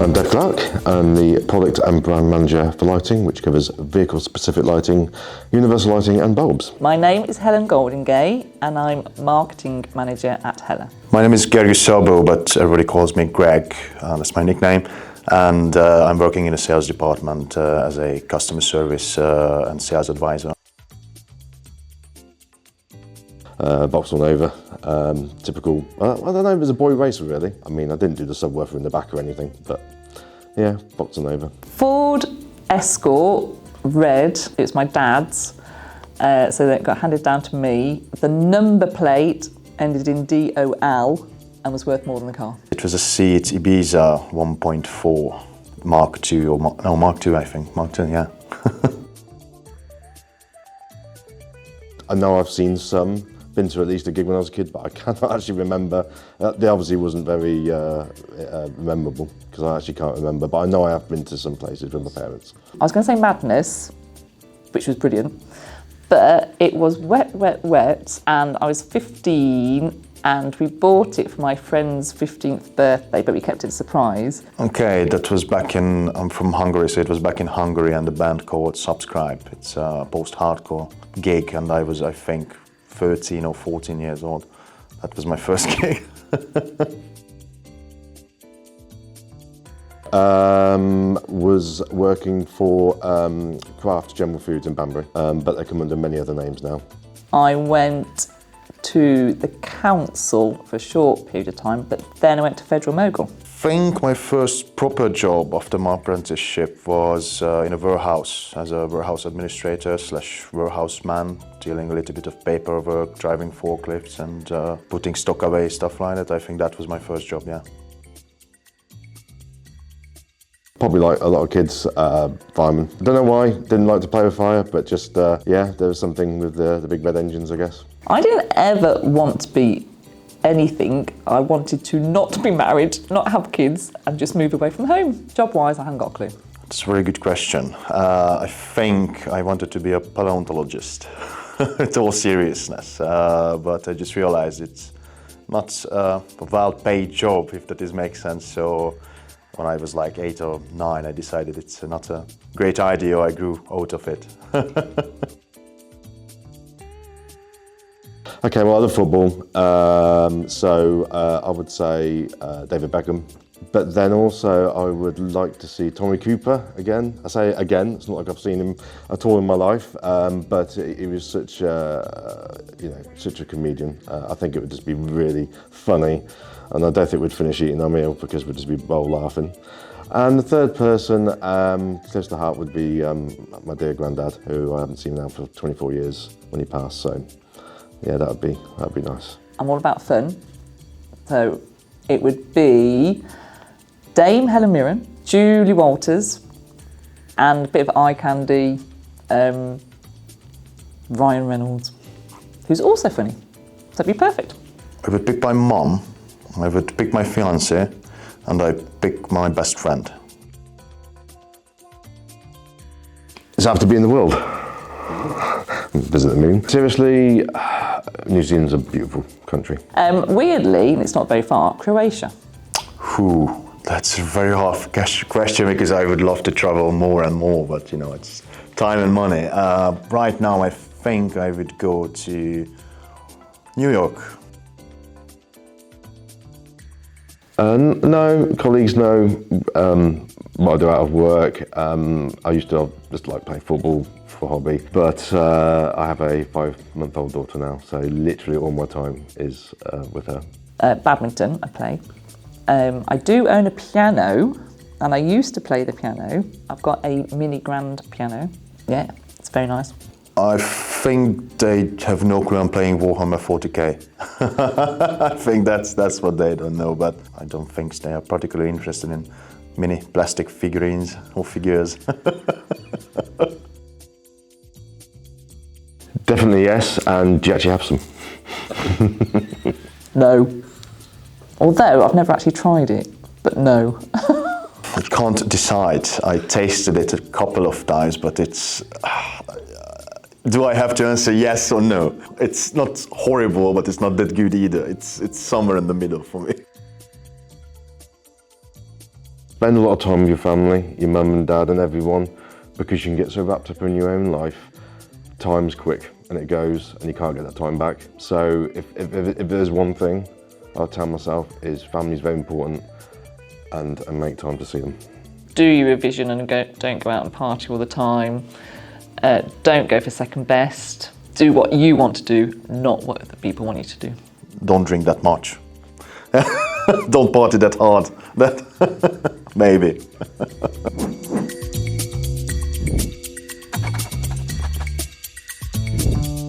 I'm Dave Clark. I'm the Product and Brand Manager for Lighting, which covers vehicle-specific lighting, universal lighting and bulbs. My name is Helen Goldingay and I'm Marketing Manager at Helen. My name is Szabo, but everybody calls me Greg. That's my nickname. And I'm working in the sales department as a customer service and sales advisor. Vauxhall Nova, typical, I don't know if it was a boy racer really. I mean, I didn't do the subwoofer in the back or anything, but yeah, Vauxhall Nova. Ford Escort, red, it's my dad's, so that got handed down to me. The number plate ended in DOL and was worth more than the car. It was a Seat Ibiza 1.4 Mark II, or Mark II I think, Mark II, yeah. I know I've seen some, been to at least a gig when I was a kid, but I cannot actually remember. They obviously wasn't very memorable, because I actually can't remember, but I know I have been to some places with my parents. I was going to say Madness, which was brilliant, but it was wet, wet, wet, and I was 15, and we bought it for my friend's 15th birthday, but we kept it a surprise. Okay, that was back in, I'm from Hungary, so it was back in Hungary, and the band called Subscribe. It's a post-hardcore gig, and I was, I think, 13 or 14 years old. That was my first gig. Was working for Kraft General Foods in Banbury, but they come under many other names now. I went to the council for a short period of time, but then I went to Federal Mogul. I think my first proper job after my apprenticeship was in a warehouse as a warehouse administrator / warehouse man, dealing a little bit of paperwork, driving forklifts and putting stock away, stuff like that. I think that was my first job, yeah. Probably like a lot of kids, fireman. Don't know why, didn't like to play with fire, but just, yeah, there was something with the big red engines, I guess. I didn't ever want to be anything. I wanted to not be married, not have kids, and just move away from home. Job-wise, I haven't got a clue. It's a very good question. I think I wanted to be a paleontologist, with all seriousness, but I just realized it's not a well-paid job, if that makes sense. So when I was like 8 or 9, I decided it's not a great idea. I grew out of it. Okay, well, I love football, so I would say David Beckham. But then also I would like to see Tommy Cooper again. I say again, it's not like I've seen him at all in my life, but he was such such a comedian. I think it would just be really funny, and I don't think we'd finish eating our meal because we'd just be bowl laughing. And the third person, close to heart, would be my dear granddad, who I haven't seen now for 24 years when he passed. So yeah, that'd be nice. I'm all about fun, so it would be Dame Helen Mirren, Julie Walters, and a bit of eye candy, Ryan Reynolds, who's also funny. So that'd be perfect. I would pick my mom, I would pick my fiancée, and I'd pick my best friend. Does it have to be in the world? Visit the moon. Seriously, New Zealand's a beautiful country. Weirdly, and it's not very far, Croatia. That's a very hard question because I would love to travel more and more, but you know, it's time and money. Right now, I think I would go to New York. No, colleagues know what I do out of work. I used to just like play football for a hobby, but I have a 5-month-old daughter now, so literally all my time is with her. Badminton, I play. I do own a piano, and I used to play the piano. I've got a mini grand piano. Yeah, it's very nice. I think they have no clue I'm playing Warhammer 40k. I think that's what they don't know, but I don't think they are particularly interested in mini plastic figurines or figures. Definitely yes, and do you actually have some? No. Although I've never actually tried it, but no. I can't decide. I tasted it a couple of times, but it's... do I have to answer yes or no? It's not horrible, but it's not that good either. It's somewhere in the middle for me. spend a lot of time with your family, your mum and dad and everyone, because you can get so wrapped up in your own life. Time's quick and it goes and you can't get that time back. So if there's one thing I'll tell myself is family's very important and make time to see them. Do your revision and don't go out and party all the time. Don't go for second best. Do what you want to do, not what other people want you to do. Don't drink that much. Don't party that hard. Maybe.